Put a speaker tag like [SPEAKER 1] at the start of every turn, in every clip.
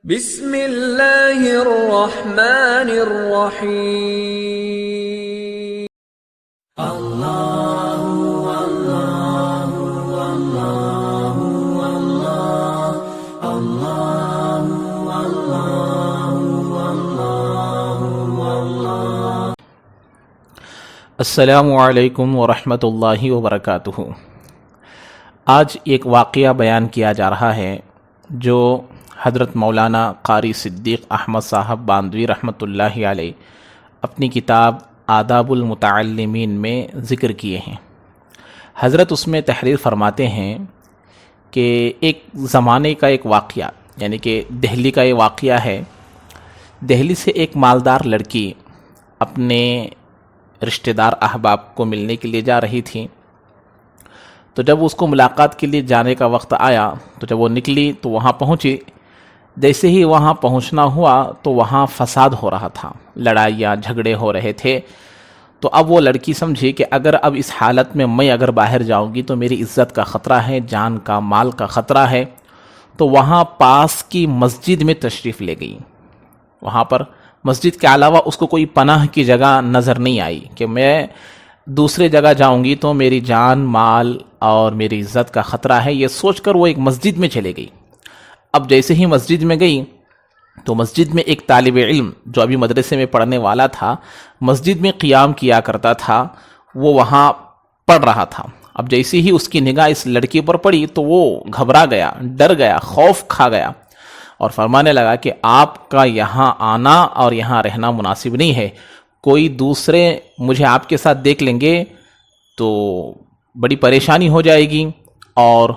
[SPEAKER 1] بسم اللہ الرحمن الرحیم۔
[SPEAKER 2] السلام علیکم ورحمۃ اللہ وبرکاتہ۔ آج ایک واقعہ بیان کیا جا رہا ہے جو حضرت مولانا قاری صدیق احمد صاحب باندوی رحمۃ اللہ علیہ اپنی کتاب آداب المتعلمین میں ذکر کیے ہیں۔ حضرت اس میں تحریر فرماتے ہیں کہ ایک زمانے کا ایک واقعہ، یعنی کہ دہلی کا یہ واقعہ ہے۔ دہلی سے ایک مالدار لڑکی اپنے رشتہ دار احباب کو ملنے کے لیے جا رہی تھی، تو جب اس کو ملاقات کے لیے جانے کا وقت آیا تو جب وہ نکلی تو وہاں پہنچی۔ جیسے ہی وہاں پہنچنا ہوا تو وہاں فساد ہو رہا تھا، لڑائیاں جھگڑے ہو رہے تھے۔ تو اب وہ لڑکی سمجھی کہ اگر اب اس حالت میں اگر باہر جاؤں گی تو میری عزت کا خطرہ ہے، جان کا مال کا خطرہ ہے۔ تو وہاں پاس کی مسجد میں تشریف لے گئی۔ وہاں پر مسجد کے علاوہ اس کو کوئی پناہ کی جگہ نظر نہیں آئی کہ میں دوسرے جگہ جاؤں گی تو میری جان مال اور میری عزت کا خطرہ ہے، یہ سوچ کر وہ ایک مسجد میں چلے گئی۔ اب جیسے ہی مسجد میں گئی تو مسجد میں ایک طالب علم جو ابھی مدرسے میں پڑھنے والا تھا، مسجد میں قیام کیا کرتا تھا، وہ وہاں پڑھ رہا تھا۔ اب جیسے ہی اس کی نگاہ اس لڑکی پر پڑی تو وہ گھبرا گیا، ڈر گیا، خوف کھا گیا اور فرمانے لگا کہ آپ کا یہاں آنا اور یہاں رہنا مناسب نہیں ہے۔ کوئی دوسرے مجھے آپ کے ساتھ دیکھ لیں گے تو بڑی پریشانی ہو جائے گی اور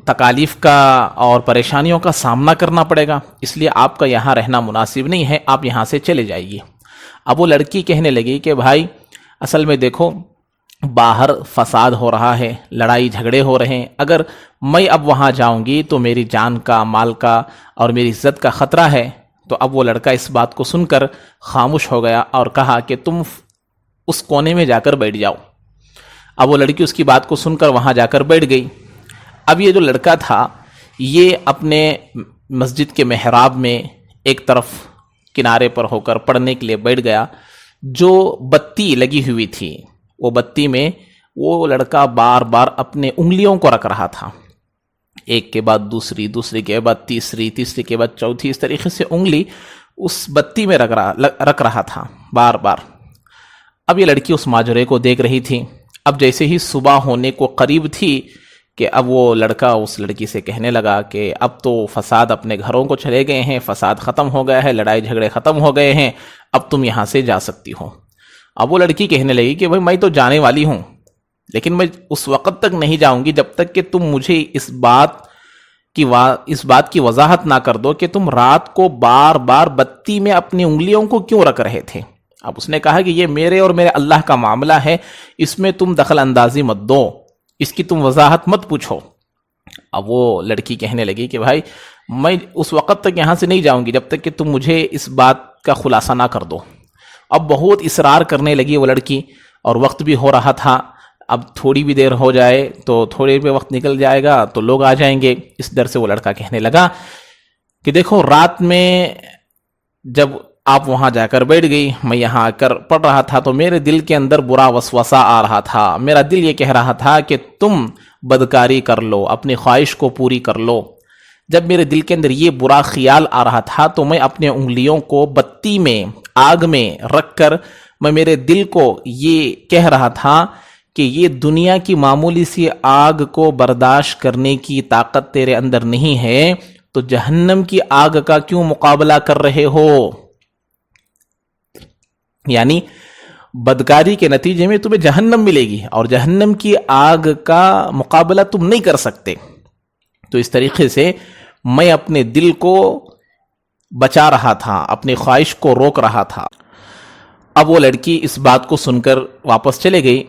[SPEAKER 2] تکالیف کا اور پریشانیوں کا سامنا کرنا پڑے گا، اس لیے آپ کا یہاں رہنا مناسب نہیں ہے، آپ یہاں سے چلے جائیے۔ اب وہ لڑکی کہنے لگی کہ بھائی اصل میں دیکھو باہر فساد ہو رہا ہے، لڑائی جھگڑے ہو رہے ہیں، اگر میں اب وہاں جاؤں گی تو میری جان کا مال کا اور میری عزت کا خطرہ ہے۔ تو اب وہ لڑکا اس بات کو سن کر خاموش ہو گیا اور کہا کہ تم اس کونے میں جا کر بیٹھ جاؤ۔ اب وہ لڑکی اس کی بات کو سن کر وہاں جا کر بیٹھ گئی۔ اب یہ جو لڑکا تھا یہ اپنے مسجد کے محراب میں ایک طرف کنارے پر ہو کر پڑھنے کے لیے بیٹھ گیا۔ جو بتی لگی ہوئی تھی وہ بتی میں وہ لڑکا بار بار اپنے انگلیوں کو رکھ رہا تھا، ایک کے بعد دوسری، دوسری کے بعد تیسری، تیسری کے بعد چوتھی، اس طریقے سے انگلی اس بتی میں رکھ رہا تھا بار بار۔ اب یہ لڑکی اس ماجرے کو دیکھ رہی تھی۔ اب جیسے ہی صبح ہونے کو قریب تھی کہ اب وہ لڑکا اس لڑکی سے کہنے لگا کہ اب تو فساد اپنے گھروں کو چلے گئے ہیں، فساد ختم ہو گیا ہے، لڑائی جھگڑے ختم ہو گئے ہیں، اب تم یہاں سے جا سکتی ہو۔ اب وہ لڑکی کہنے لگی کہ بھائی میں تو جانے والی ہوں، لیکن میں اس وقت تک نہیں جاؤں گی جب تک کہ تم مجھے اس بات کی وضاحت نہ کر دو کہ تم رات کو بار بار بتی میں اپنی انگلیوں کو کیوں رکھ رہے تھے۔ اب اس نے کہا کہ یہ میرے اور میرے اللہ کا معاملہ ہے، اس میں تم دخل اندازی مت دو، اس کی تم وضاحت مت پوچھو۔ اب وہ لڑکی کہنے لگی کہ بھائی میں اس وقت تک یہاں سے نہیں جاؤں گی جب تک کہ تم مجھے اس بات کا خلاصہ نہ کر دو۔ اب بہت اصرار کرنے لگی وہ لڑکی اور وقت بھی ہو رہا تھا۔ اب تھوڑی بھی دیر ہو جائے تو تھوڑے بھی وقت نکل جائے گا تو لوگ آ جائیں گے۔ اس ڈر سے وہ لڑکا کہنے لگا کہ دیکھو رات میں جب آپ وہاں جا کر بیٹھ گئی، میں یہاں آ کر پڑھ رہا تھا تو میرے دل کے اندر برا وسوسہ آ رہا تھا، میرا دل یہ کہہ رہا تھا کہ تم بدکاری کر لو، اپنی خواہش کو پوری کر لو۔ جب میرے دل کے اندر یہ برا خیال آ رہا تھا تو میں اپنے انگلیوں کو بتی میں، آگ میں رکھ کر میں میرے دل کو یہ کہہ رہا تھا کہ یہ دنیا کی معمولی سی آگ کو برداشت کرنے کی طاقت تیرے اندر نہیں ہے تو جہنم کی آگ کا کیوں مقابلہ کر رہے ہو؟ یعنی بدکاری کے نتیجے میں تمہیں جہنم ملے گی اور جہنم کی آگ کا مقابلہ تم نہیں کر سکتے۔ تو اس طریقے سے میں اپنے دل کو بچا رہا تھا، اپنی خواہش کو روک رہا تھا۔ اب وہ لڑکی اس بات کو سن کر واپس چلے گئی۔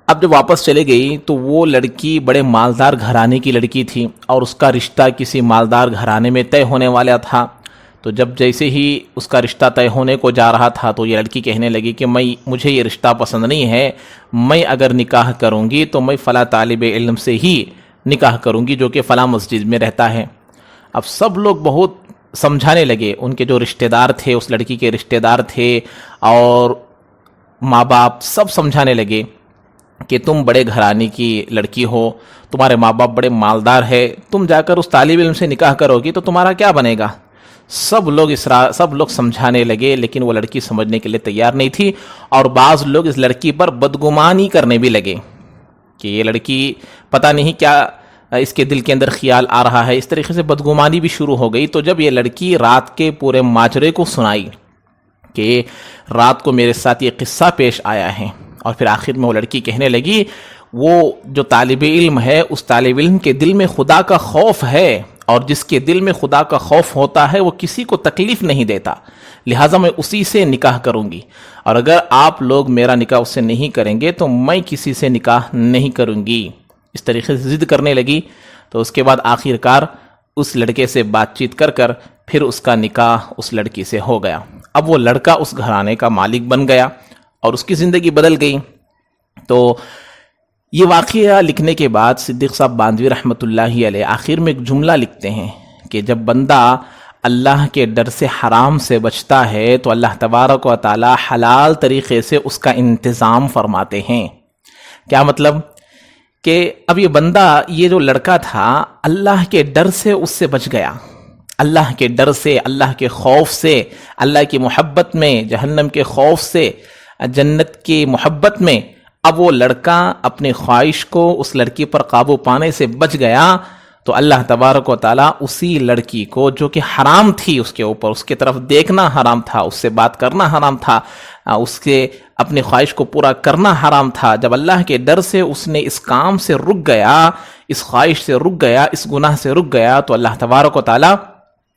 [SPEAKER 2] اب جب واپس چلے گئی تو وہ لڑکی بڑے مالدار گھرانے کی لڑکی تھی اور اس کا رشتہ کسی مالدار گھرانے میں طے ہونے والا تھا۔ تو جب جیسے ہی اس کا رشتہ طے ہونے کو جا رہا تھا تو یہ لڑکی کہنے لگی کہ مجھے یہ رشتہ پسند نہیں ہے، میں اگر نکاح کروں گی تو میں فلاں طالب علم سے ہی نکاح کروں گی جو کہ فلاں مسجد میں رہتا ہے۔ اب سب لوگ بہت سمجھانے لگے، ان کے جو رشتہ دار تھے، اس لڑکی کے رشتہ دار تھے اور ماں باپ سب سمجھانے لگے کہ تم بڑے گھرانے کی لڑکی ہو، تمہارے ماں باپ بڑے مالدار ہے، تم جا کر اس طالب علم سے نکاح کرو گی تو تمہارا کیا بنے گا؟ سب لوگ سمجھانے لگے، لیکن وہ لڑکی سمجھنے کے لیے تیار نہیں تھی، اور بعض لوگ اس لڑکی پر بدگمانی کرنے بھی لگے کہ یہ لڑکی پتہ نہیں کیا اس کے دل کے اندر خیال آ رہا ہے، اس طریقے سے بدگمانی بھی شروع ہو گئی۔ تو جب یہ لڑکی رات کے پورے ماجرے کو سنائی کہ رات کو میرے ساتھ یہ قصہ پیش آیا ہے، اور پھر آخر میں وہ لڑکی کہنے لگی وہ جو طالب علم ہے، اس طالب علم کے دل میں خدا کا خوف ہے، اور جس کے دل میں خدا کا خوف ہوتا ہے وہ کسی کو تکلیف نہیں دیتا، لہٰذا میں اسی سے نکاح کروں گی، اور اگر آپ لوگ میرا نکاح اس سے نہیں کریں گے تو میں کسی سے نکاح نہیں کروں گی۔ اس طریقے سے ضد کرنے لگی، تو اس کے بعد آخر کار اس لڑکے سے بات چیت کر پھر اس کا نکاح اس لڑکی سے ہو گیا۔ اب وہ لڑکا اس گھرانے کا مالک بن گیا اور اس کی زندگی بدل گئی۔ تو یہ واقعہ لکھنے کے بعد صدیق صاحب باندھوی رحمۃ اللہ علیہ آخر میں ایک جملہ لکھتے ہیں کہ جب بندہ اللہ کے ڈر سے حرام سے بچتا ہے تو اللہ تبارک و تعالی حلال طریقے سے اس کا انتظام فرماتے ہیں۔ کیا مطلب؟ کہ اب یہ بندہ، یہ جو لڑکا تھا، اللہ کے ڈر سے اس سے بچ گیا، اللہ کے ڈر سے، اللہ کے خوف سے، اللہ کی محبت میں، جہنم کے خوف سے، جنت کی محبت میں۔ اب وہ لڑکا اپنی خواہش کو اس لڑکی پر قابو پانے سے بچ گیا، تو اللہ تبارک و تعالیٰ اسی لڑکی کو جو کہ حرام تھی اس کے اوپر، اس کی طرف دیکھنا حرام تھا، اس سے بات کرنا حرام تھا، اس کے اپنی خواہش کو پورا کرنا حرام تھا، جب اللہ کے ڈر سے اس نے اس کام سے رک گیا، اس خواہش سے رک گیا، اس گناہ سے رک گیا، تو اللہ تبارک و تعالیٰ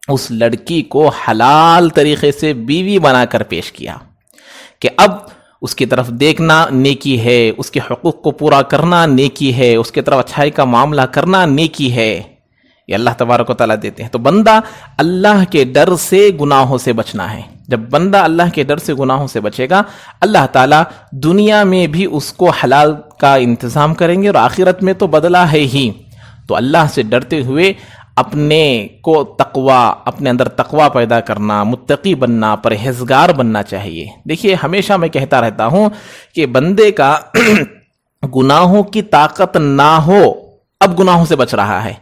[SPEAKER 2] اس لڑکی کو حلال طریقے سے بیوی بنا کر پیش کیا کہ اب اس کی طرف دیکھنا نیکی ہے، اس کے حقوق کو پورا کرنا نیکی ہے، اس کی طرف اچھائی کا معاملہ کرنا نیکی ہے، یہ اللہ تبارک و تعالیٰ دیتے ہیں۔ تو بندہ اللہ کے ڈر سے گناہوں سے بچنا ہے۔ جب بندہ اللہ کے ڈر سے گناہوں سے بچے گا، اللہ تعالیٰ دنیا میں بھی اس کو حلال کا انتظام کریں گے، اور آخرت میں تو بدلہ ہے ہی۔ تو اللہ سے ڈرتے ہوئے اپنے کو تقوی، اپنے اندر تقوی پیدا کرنا، متقی بننا، پرہیزگار بننا چاہیے۔ دیکھیے، ہمیشہ میں کہتا رہتا ہوں کہ بندے کا گناہوں کی طاقت نہ ہو، اب گناہوں سے بچ رہا ہے،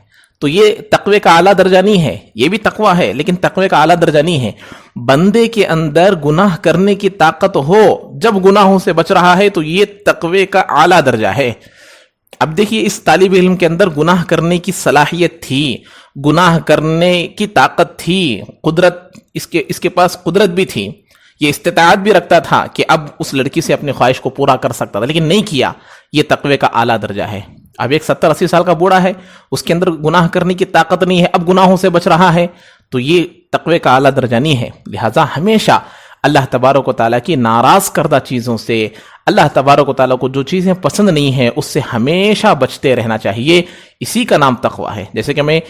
[SPEAKER 2] تو یہ تقوی کا اعلیٰ درجہ نہیں ہے، یہ بھی تقوی ہے لیکن تقوی کا اعلیٰ درجہ نہیں ہے۔ بندے کے اندر گناہ کرنے کی طاقت ہو جب گناہوں سے بچ رہا ہے تو یہ تقوی کا اعلیٰ درجہ ہے۔ اب دیکھیے، اس طالب علم کے اندر گناہ کرنے کی صلاحیت تھی، گناہ کرنے کی طاقت تھی، قدرت، اس کے پاس قدرت بھی تھی، یہ استطاعت بھی رکھتا تھا کہ اب اس لڑکی سے اپنی خواہش کو پورا کر سکتا تھا، لیکن نہیں کیا۔ یہ تقوی کا اعلیٰ درجہ ہے۔ اب ایک 70-80 سال کا بوڑھا ہے، اس کے اندر گناہ کرنے کی طاقت نہیں ہے، اب گناہوں سے بچ رہا ہے، تو یہ تقوی کا اعلیٰ درجہ نہیں ہے۔ لہٰذا ہمیشہ اللہ تبارک و تعالیٰ کی ناراض کردہ چیزوں سے، اللہ تبارک و تعالیٰ کو جو چیزیں پسند نہیں ہیں اس سے ہمیشہ بچتے رہنا چاہیے۔ اسی کا نام تقوی ہے۔ جیسے کہ میں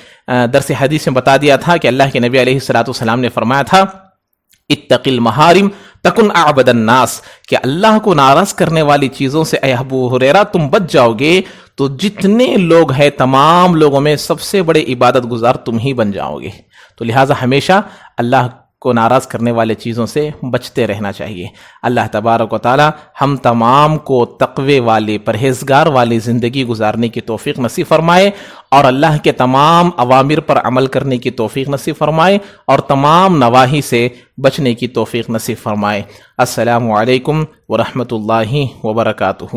[SPEAKER 2] درس حدیث میں بتا دیا تھا کہ اللہ کے نبی علیہ السلام نے فرمایا تھا، اتق المحارم تکن اعبد الناس، کہ اللہ کو ناراض کرنے والی چیزوں سے اے ابو ہریرہ تم بچ جاؤ گے تو جتنے لوگ ہیں تمام لوگوں میں سب سے بڑے عبادت گزار تم ہی بن جاؤ گے۔ تو لہٰذا ہمیشہ اللہ کو ناراض کرنے والے چیزوں سے بچتے رہنا چاہیے۔ اللہ تبارک و تعالی ہم تمام کو تقوی والی، پرہیزگار والی زندگی گزارنے کی توفیق نصیب فرمائے، اور اللہ کے تمام اوامر پر عمل کرنے کی توفیق نصیب فرمائے، اور تمام نواہی سے بچنے کی توفیق نصیب فرمائے۔ السلام علیکم ورحمۃ اللہ وبرکاتہ۔